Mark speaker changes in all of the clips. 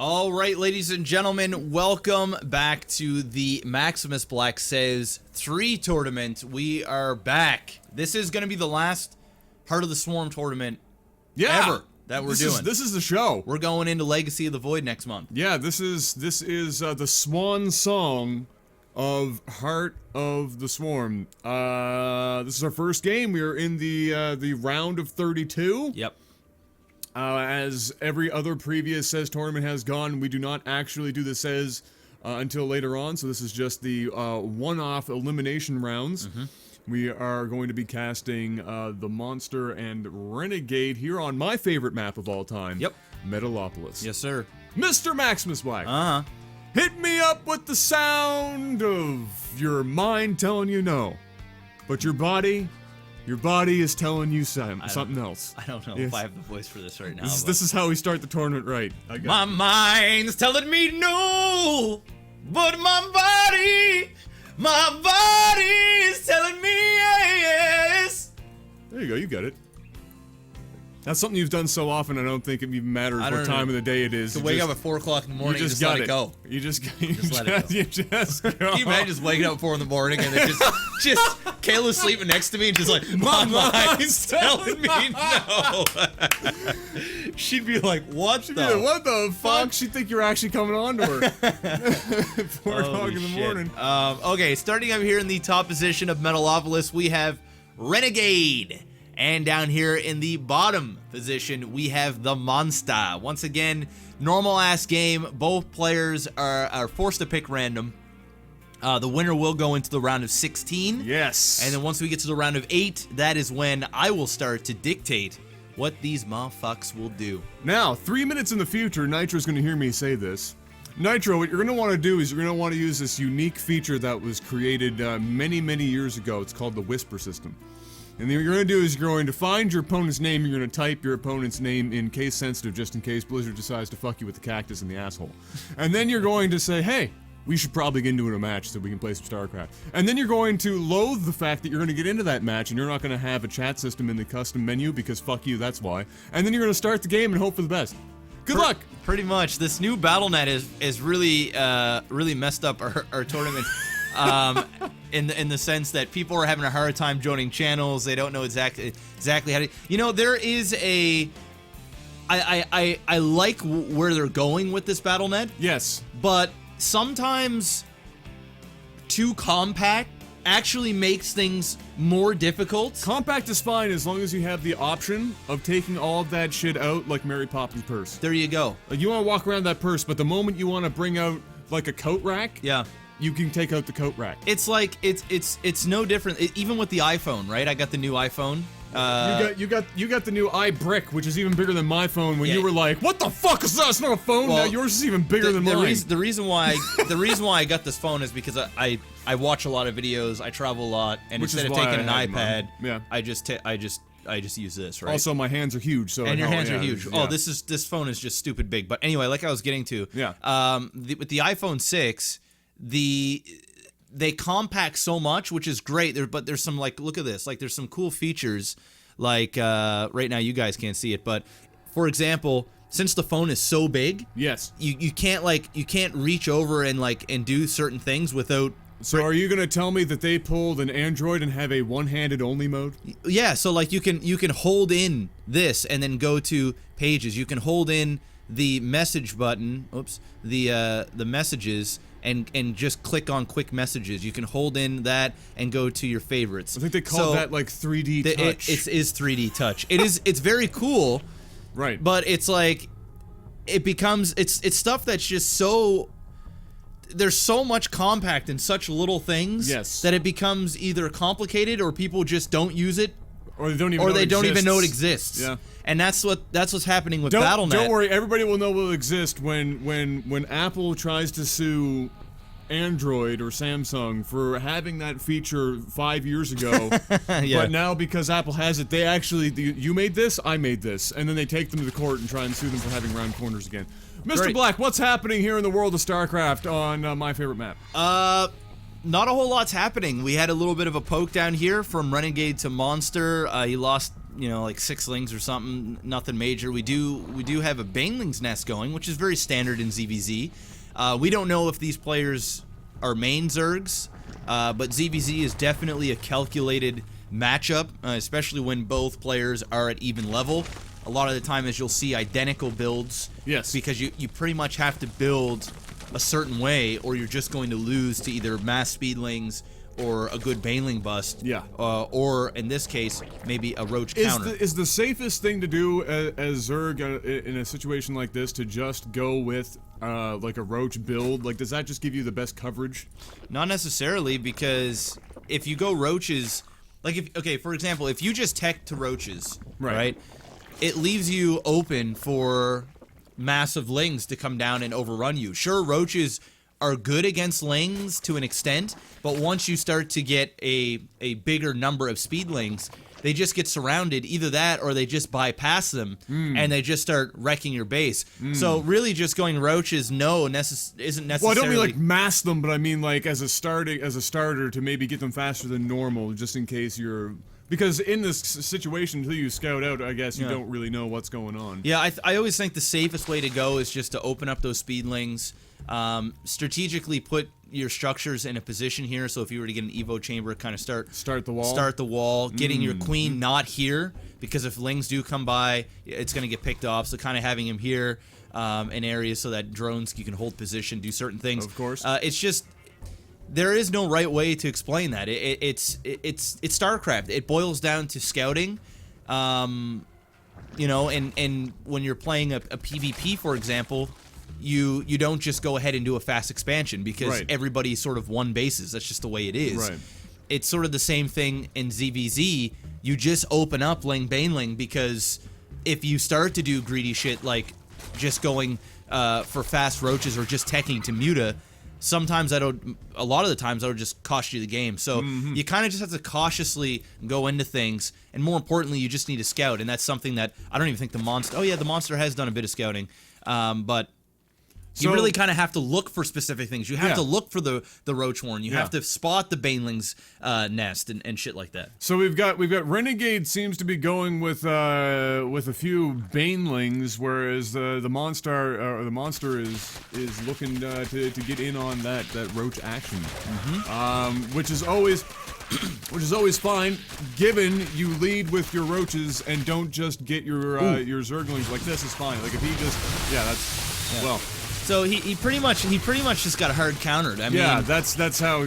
Speaker 1: All right, ladies and gentlemen, welcome back to the MaximusBlack Says 3 tournament. We are back. This is going to be the last Heart of the Swarm tournament ever that we're doing.
Speaker 2: This is the show.
Speaker 1: We're going into Legacy of the Void next month.
Speaker 2: Yeah, this is the swan song of Heart of the Swarm. This is our first game. We are in the round of 32.
Speaker 1: Yep.
Speaker 2: As every other previous SES tournament has gone, we do not actually do the SES until later on, so this is just the one-off elimination rounds. We are going to be casting the Monster and Renegade here on my favorite map of all time.
Speaker 1: Yep.
Speaker 2: Metalopolis.
Speaker 1: Yes, sir.
Speaker 2: Mr. MaximusBlack. Hit me up with the sound of your mind telling you no, but your body is telling you something else.
Speaker 1: I don't know if I have the voice for this right now.
Speaker 2: This is how we start the tournament right.
Speaker 1: My mind's telling me no, but my body is telling me yes.
Speaker 2: There you go, you got it. That's something you've done so often, I don't think it even matters what time of the day it is.
Speaker 1: To wake up at 4 o'clock in the morning and just let it go.
Speaker 2: You just
Speaker 1: let it go.
Speaker 2: You just go.
Speaker 1: Can you imagine just waking up at 4 in the morning and then just Kayla's sleeping next to me and just like, my mind's telling me no. She'd be like, what the
Speaker 2: fuck? She'd think you're actually coming on to her. 4 o'clock in the morning.
Speaker 1: Okay, starting up here in the top position of Metalopolis, we have Renegade. And down here in the bottom position, we have the Monster. Once again, normal-ass game. Both players are forced to pick random. The winner will go into the round of 16.
Speaker 2: Yes.
Speaker 1: And then once we get to the round of 8, that is when I will start to dictate what these motherfucks will do.
Speaker 2: Now, 3 minutes in the future, Nitro's going to hear me say this. Nitro, what you're going to want to do is you're going to want to use this unique feature that was created many, many years ago. It's called the Whisper System. And what you're going to do is you're going to find your opponent's name, you're going to type your opponent's name in case sensitive, just in case Blizzard decides to fuck you with the cactus in the asshole. And then you're going to say, hey, we should probably get into a match so we can play some Starcraft. And then you're going to loathe the fact that you're going to get into that match and you're not going to have a chat system in the custom menu because fuck you, that's why. And then you're going to start the game and hope for the best. Good luck!
Speaker 1: Pretty much. This new BattleNet is really messed up our tournament. In the sense that people are having a hard time joining channels. They don't know exactly how to. You know, there is a. I like where they're going with this BattleNet.
Speaker 2: Yes.
Speaker 1: But sometimes too compact actually makes things more difficult.
Speaker 2: Compact is fine as long as you have the option of taking all of that shit out like Mary Poppins' purse.
Speaker 1: There you go.
Speaker 2: Like you want to walk around that purse, but the moment you want to bring out like a coat rack,
Speaker 1: yeah,
Speaker 2: you can take out the coat rack.
Speaker 1: It's like it's no different. Even with the iPhone, right? I got the new iPhone.
Speaker 2: You got the new iBrick, which is even bigger than my phone. When you were like, "What the fuck is that? It's not a phone." Well, now yours is even bigger than mine.
Speaker 1: The reason why I got this phone is because I watch a lot of videos. I travel a lot, and instead of taking an iPad, I just use this. Right.
Speaker 2: Also, my hands are huge, so
Speaker 1: and your hands are huge. Yeah. Oh, this phone is just stupid big. But anyway, like I was getting to, with the iPhone 6. They compact so much, which is great. But there's some look at this. Like there's some cool features. Like right now you guys can't see it, but for example, since the phone is so big,
Speaker 2: yes,
Speaker 1: you can't reach over and do certain things without.
Speaker 2: So are you gonna tell me that they pulled an Android and have a one-handed only mode? Yeah.
Speaker 1: So like you can hold in this and then go to pages. You can hold in the message button. Oops. The messages. And just click on quick messages. You can hold in that and go to your favorites.
Speaker 2: I think they call that like 3D touch.
Speaker 1: It is 3D touch. It's very cool.
Speaker 2: Right.
Speaker 1: But it's like it's stuff that's just so there's so much compact in such little things that it becomes either complicated or people just don't use it.
Speaker 2: Or they don't even know it exists.
Speaker 1: Yeah. And that's what's happening with BattleNet.
Speaker 2: Don't worry, everybody will know it will exist when Apple tries to sue Android or Samsung for having that feature 5 years ago. But now because Apple has it, they actually you made this, I made this, and then they take them to the court and try and sue them for having round corners again. Mr. Black, what's happening here in the world of StarCraft on my favorite map?
Speaker 1: Not a whole lot's happening. We had a little bit of a poke down here from Renegade to Monster. He lost you know, like 6 lings or something, nothing major. We do have a baneling's nest going, which is very standard in ZVZ. We don't know if these players are main Zergs, but ZVZ is definitely a calculated matchup, especially when both players are at even level. A lot of the time, as you'll see, identical builds.
Speaker 2: Yes.
Speaker 1: Because you pretty much have to build a certain way, or you're just going to lose to either mass speedlings or a good baneling bust.
Speaker 2: Yeah.
Speaker 1: Or in this case, maybe a roach counter.
Speaker 2: Is the safest thing to do as Zerg in a situation like this to just go with like a roach build? Like, does that just give you the best coverage?
Speaker 1: Not necessarily, because if you go roaches, like for example, if you just tech to roaches, right? It leaves you open for massive lings to come down and overrun you. Sure, roaches are good against lings to an extent, but once you start to get a bigger number of speedlings, they just get surrounded. Either that, or they just bypass them, and they just start wrecking your base. So really, just going roaches, isn't necessarily.
Speaker 2: Well, I don't mean like mass them, but I mean like as a starter to maybe get them faster than normal, just in case you're. Because in this situation, until you scout out, I guess you don't really know what's going on.
Speaker 1: Yeah, I always think the safest way to go is just to open up those speedlings, strategically put your structures in a position here. So if you were to get an Evo chamber, kind of start the wall, getting your queen not here, because if lings do come by, it's going to get picked off. So kind of having him here in areas so that drones, you can hold position, do certain things.
Speaker 2: Of course.
Speaker 1: It's just. There is no right way to explain that. It's Starcraft. It boils down to scouting, you know, and when you're playing a PvP, for example, you don't just go ahead and do a fast expansion, because everybody's sort of one bases. That's just the way it is. Right. It's sort of the same thing in ZVZ. You just open up ling baneling, because if you start to do greedy shit like just going for fast roaches or just teching to muta, sometimes a lot of the times that'll just cost you the game. So you kind of just have to cautiously go into things, and more importantly, you just need to scout, and that's something that I don't even think the monster. Oh yeah, the monster has done a bit of scouting, but you really kind of have to look for specific things. You have to look for the roach horn. You have to spot the baneling's nest and shit like that.
Speaker 2: So we've got Renegade seems to be going with a few banelings, whereas the monster is looking to get in on that roach action, which is always fine, given you lead with your roaches and don't just get your zerglings. Like, this is fine. Like, if he just well.
Speaker 1: So he pretty much just got hard countered. I mean,
Speaker 2: that's what I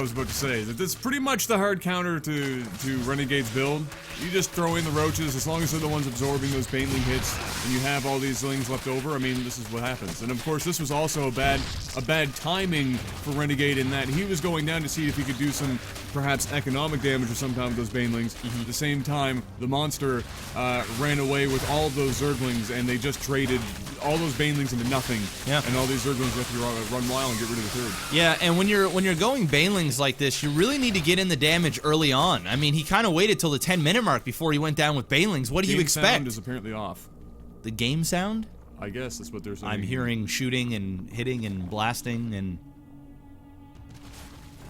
Speaker 2: was about to say. That's pretty much the hard counter to Renegade's build. You just throw in the roaches, as long as they're the ones absorbing those baneling hits, and you have all these lings left over. I mean, this is what happens. And of course, this was also a bad timing for Renegade, in that he was going down to see if he could do some perhaps economic damage or some time with those banelings. At the same time, the monster ran away with all of those zerglings, and they just traded all those banelings into nothing. Yeah. And all these zerglings have to run wild and get rid of the third.
Speaker 1: Yeah, and when you're going banelings like this, you really need to get in the damage early on. I mean, he kind of waited till the 10-minute mark before he went down with banelings. What do you expect?
Speaker 2: The sound is apparently off.
Speaker 1: The game sound?
Speaker 2: I guess that's what they're saying.
Speaker 1: I'm hearing shooting and hitting and blasting and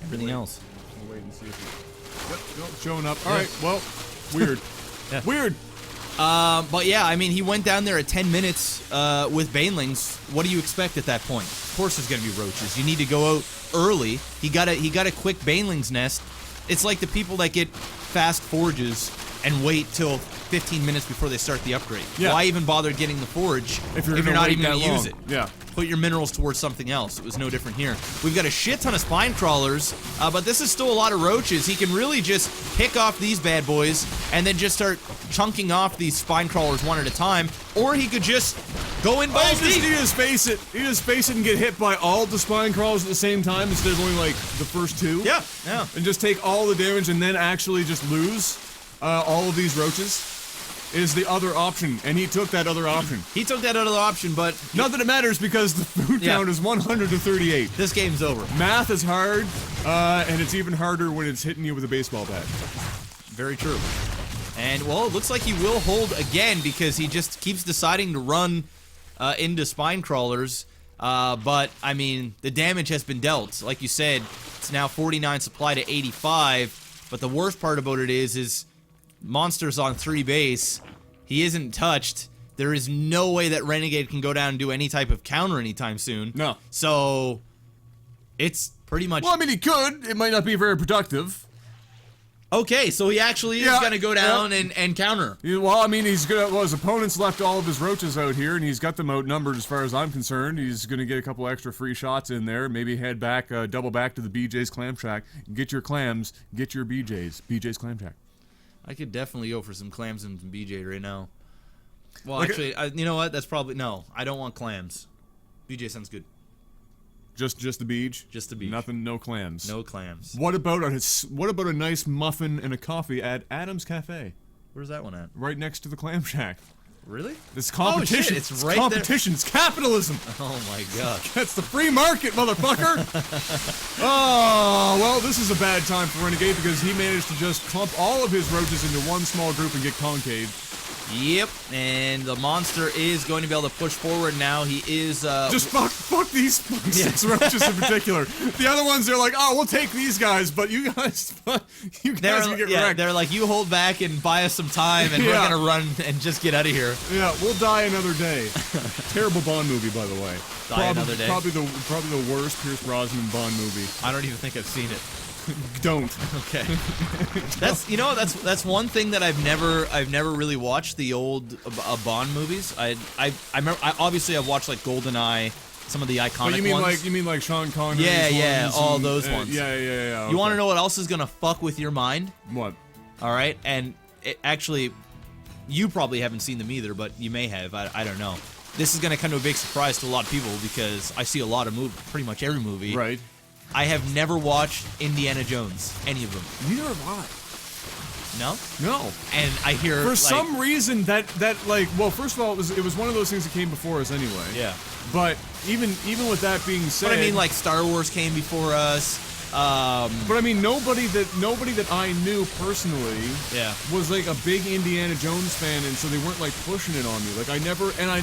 Speaker 1: everything else.
Speaker 2: We'll wait and see if it's showing up. All right, well, weird. Weird.
Speaker 1: But yeah, I mean, he went down there at 10 minutes with banelings. What do you expect at that point? Of course there's going to be roaches. You need to go out early. He got a quick banelings nest. It's like the people that get fast forges and wait till 15 minutes before they start the upgrade. Yeah. Why even bother getting the forge if you're not even going to use it?
Speaker 2: Yeah.
Speaker 1: Put your minerals towards something else. It was no different here. We've got a shit ton of spine crawlers, but this is still a lot of roaches. He can really just pick off these bad boys and then just start chunking off these spine crawlers one at a time, or he could just go in balls deep.
Speaker 2: He just face it. He just face it and get hit by all the spine crawlers at the same time instead of only like the first two.
Speaker 1: Yeah, yeah.
Speaker 2: And just take all the damage and then actually just lose all of these roaches. Is the other option, and he took that other option.
Speaker 1: He took that other option, but
Speaker 2: not that it matters, because the food count is 100 to 38.
Speaker 1: This game's over.
Speaker 2: Math is hard, and it's even harder when it's hitting you with a baseball bat.
Speaker 1: Very true. And well, it looks like he will hold again, because he just keeps deciding to run into spine crawlers. But I mean, the damage has been dealt. Like you said, it's now 49 supply to 85. But the worst part about it is Monster's on 3 base. He isn't touched. There is no way that Renegade can go down and do any type of counter anytime soon.
Speaker 2: No.
Speaker 1: So, it's pretty much...
Speaker 2: Well, I mean, he could. It might not be very productive.
Speaker 1: Okay, so he actually is going to go down and counter.
Speaker 2: Well, I mean, he's gonna. Well, his opponent's left all of his roaches out here, and he's got them outnumbered as far as I'm concerned. He's gonna get a couple extra free shots in there. Maybe head back, double back to the BJ's Clam Shack. Get your clams. Get your BJ's. BJ's Clam Shack.
Speaker 1: I could definitely go for some clams and some BJ right now. Well,
Speaker 2: Like
Speaker 1: actually, you know what? That's probably no. I don't want clams. BJ sounds good.
Speaker 2: Just the beach.
Speaker 1: Just the beach.
Speaker 2: Nothing. No clams.
Speaker 1: No clams.
Speaker 2: What about a nice muffin and a coffee at Adam's Cafe?
Speaker 1: Where's that one at?
Speaker 2: Right next to the Clam Shack.
Speaker 1: Really?
Speaker 2: It's competition.
Speaker 1: Oh, shit, it's right
Speaker 2: competition. It's capitalism.
Speaker 1: Oh my god.
Speaker 2: That's the free market, motherfucker. Oh, well, this is a bad time for Renegade because he managed to just clump all of his roaches into one small group and get concaved.
Speaker 1: Yep, and the monster is going to be able to push forward now. He is,
Speaker 2: Just fuck these 6 roaches in particular. The other ones, they're like, oh, we'll take these guys, but you guys can get wrecked.
Speaker 1: They're like, you hold back and buy us some time, and we're gonna run and just get out of here.
Speaker 2: Yeah, we'll die another day. Terrible Bond movie, by the way.
Speaker 1: Another day.
Speaker 2: Probably the worst Pierce Brosnan Bond movie.
Speaker 1: I don't even think I've seen it.
Speaker 2: Don't.
Speaker 1: Okay. That's one thing that I've never really watched, the old Bond movies. I remember, obviously I've watched like GoldenEye, some of the iconic ones.
Speaker 2: You mean like Sean Connery?
Speaker 1: Yeah, all those ones.
Speaker 2: Yeah. Okay.
Speaker 1: You want to know what else is gonna fuck with your mind?
Speaker 2: What?
Speaker 1: All right, and actually, you probably haven't seen them either, but you may have. I don't know. This is gonna come to a big surprise to a lot of people because I see a lot of pretty much every movie.
Speaker 2: Right.
Speaker 1: I have never watched Indiana Jones, any of them.
Speaker 2: Neither have I.
Speaker 1: No?
Speaker 2: No.
Speaker 1: And I hear
Speaker 2: for some reason that like, well, first of all, it was one of those things that came before us anyway.
Speaker 1: Yeah.
Speaker 2: But even with that being said,
Speaker 1: but I mean, like Star Wars came before us.
Speaker 2: But I mean, nobody that I knew personally, was like a big Indiana Jones fan, and so they weren't like pushing it on me. Like I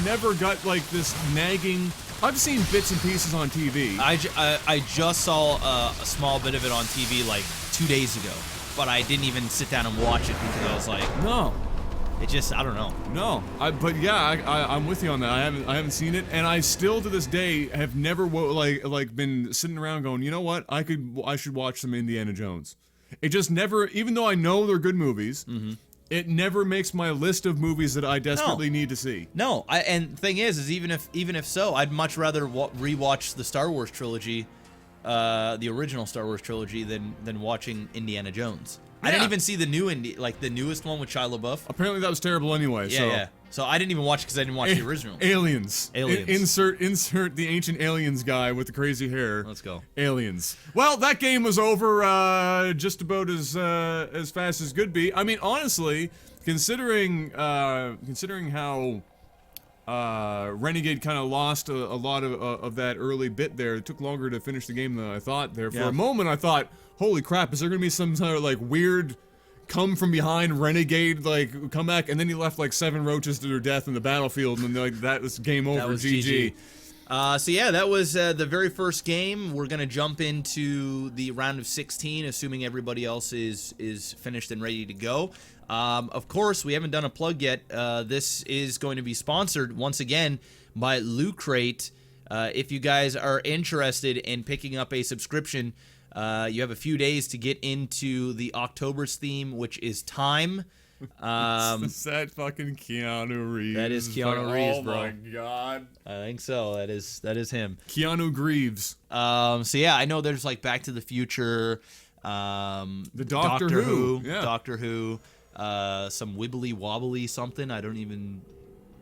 Speaker 2: never got like this nagging. I've seen bits and pieces on TV.
Speaker 1: I just saw a small bit of it on TV like 2 days ago, but I didn't even sit down and watch it because I was like,
Speaker 2: no.
Speaker 1: It just, I don't know.
Speaker 2: No, but yeah, I'm with you on that. I haven't seen it, and I still to this day have never like been sitting around going, you know what? I should watch some Indiana Jones. It just never, even though I know they're good movies, it never makes my list of movies that I desperately need to see.
Speaker 1: No, and the thing is even if so, I'd much rather rewatch the Star Wars trilogy, the original Star Wars trilogy, than watching Indiana Jones. Yeah. I didn't even see the the newest one with Shia LaBeouf.
Speaker 2: Apparently that was terrible anyway.
Speaker 1: Yeah. So I didn't even watch it because I didn't watch the original.
Speaker 2: Aliens. Insert the ancient aliens guy with the crazy hair.
Speaker 1: How go.
Speaker 2: Aliens. Well, that game was over just about as fast as could be. I mean, honestly, considering how Renegade kind of lost a lot of that early bit there. It took longer to finish the game than I thought there. For a moment, I thought, holy crap, is there going to be some sort of like weird come from behind Renegade like comeback? And then he left like 7 roaches to their death in the battlefield, and like that was game over. That was GG.
Speaker 1: So yeah, that was the very first game. We're gonna jump into the round of 16, assuming everybody else is finished and ready to go. Of course, we haven't done a plug yet. This is going to be sponsored once again by LootCrate. If you guys are interested in picking up a subscription, you have a few days to get into the October's theme, which is time.
Speaker 2: Is that fucking Keanu Reeves?
Speaker 1: That is Keanu Reeves, bro.
Speaker 2: Oh my god.
Speaker 1: I think so. That is him.
Speaker 2: Keanu Greaves.
Speaker 1: So yeah, I know there's like Back to the Future,
Speaker 2: the Doctor Who. Yeah.
Speaker 1: Doctor Who, some wibbly wobbly something. I don't even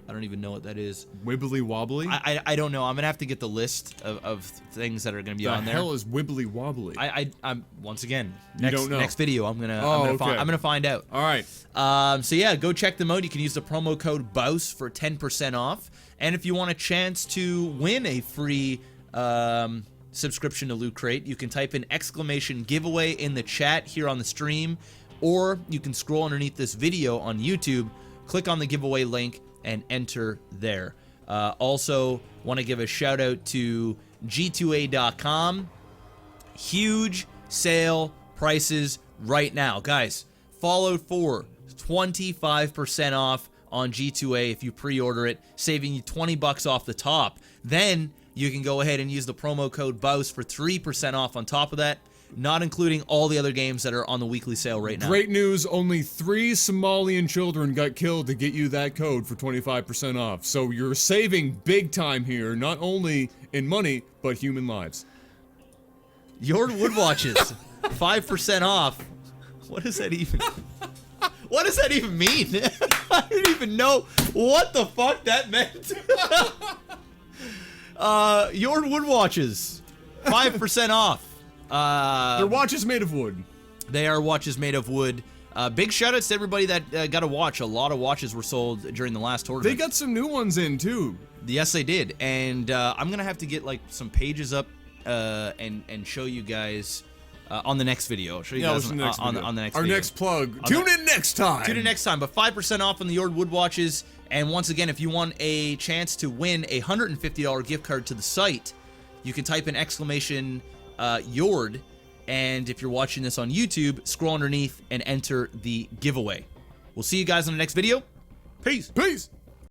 Speaker 1: know what that is.
Speaker 2: Wibbly wobbly?
Speaker 1: I don't know. I'm gonna have to get the list of things that are gonna be on there.
Speaker 2: The hell is wibbly wobbly?
Speaker 1: I'm once again.
Speaker 2: You don't know.
Speaker 1: Next video, I'm gonna find out.
Speaker 2: All right.
Speaker 1: So yeah, go check them out. You can use the promo code BOUS for 10% off. And if you want a chance to win a free subscription to LootCrate, you can type in !giveaway in the chat here on the stream, or you can scroll underneath this video on YouTube, click on the giveaway link, and enter there. Also, want to give a shout out to G2A.com. Huge sale prices right now. Guys, Fallout 4, 25% off on G2A if you pre-order it, saving you 20 bucks off the top. Then you can go ahead and use the promo code BOUS for 3% off on top of that, not including all the other games that are on the weekly sale right now.
Speaker 2: Great news, only 3 Somalian children got killed to get you that code for 25% off. So you're saving big time here, not only in money, but human lives.
Speaker 1: JORD wood watches, 5% off. What does that even... What does that even mean? I didn't even know what the fuck that meant. JORD wood watches, 5% off.
Speaker 2: They're watches made of wood.
Speaker 1: They are watches made of wood. Big shoutouts to everybody that got a watch. A lot of watches were sold during the last tournament.
Speaker 2: They got some new ones in too.
Speaker 1: Yes, they did. And I'm gonna have to get like some pages up and show you guys on the next video. I'll show you guys on the next
Speaker 2: Our
Speaker 1: video.
Speaker 2: next plug. Tune in next time.
Speaker 1: Tune in next time. But 5% off on the JORD wood watches. And once again, if you want a chance to win a $150 gift card to the site, you can type in exclamation JORD. And if you're watching this on YouTube, scroll underneath and enter the giveaway. We'll see you guys in the next video. Peace.
Speaker 2: Peace.